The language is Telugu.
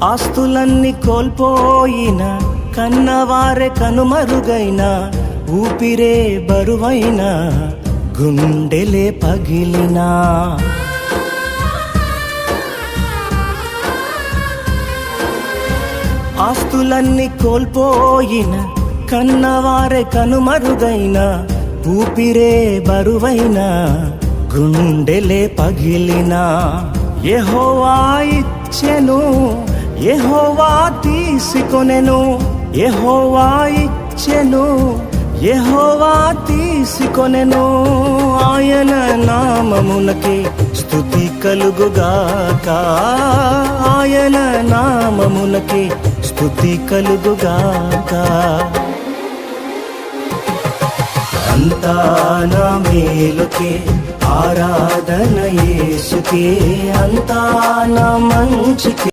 ఆస్తులన్నీ కోల్పోయిన, కన్నవారే కనుమరుగైన, ఊపిరే బరువైన, గుండెలే పగిలినా, ఆస్తులన్నీ కోల్పోయిన, కన్నవారే కనుమరుగైన, ఊపిరే బరువైన, గుండెలే పగిలినా, యెహోవా ఇచ్చెను, యెహోవా తీసుకొనెను, యెహోవా ఇచ్చెను, యెహోవా తీసుకొనెను. ఆయన నామమునకే స్తుతి కలుగుగాక, ఆయన నామమునకే స్తుతి కలుగుగాక. అంతా నా మేలుకే, ఆరాధన యేసుకే, అంతా నా మంచికే,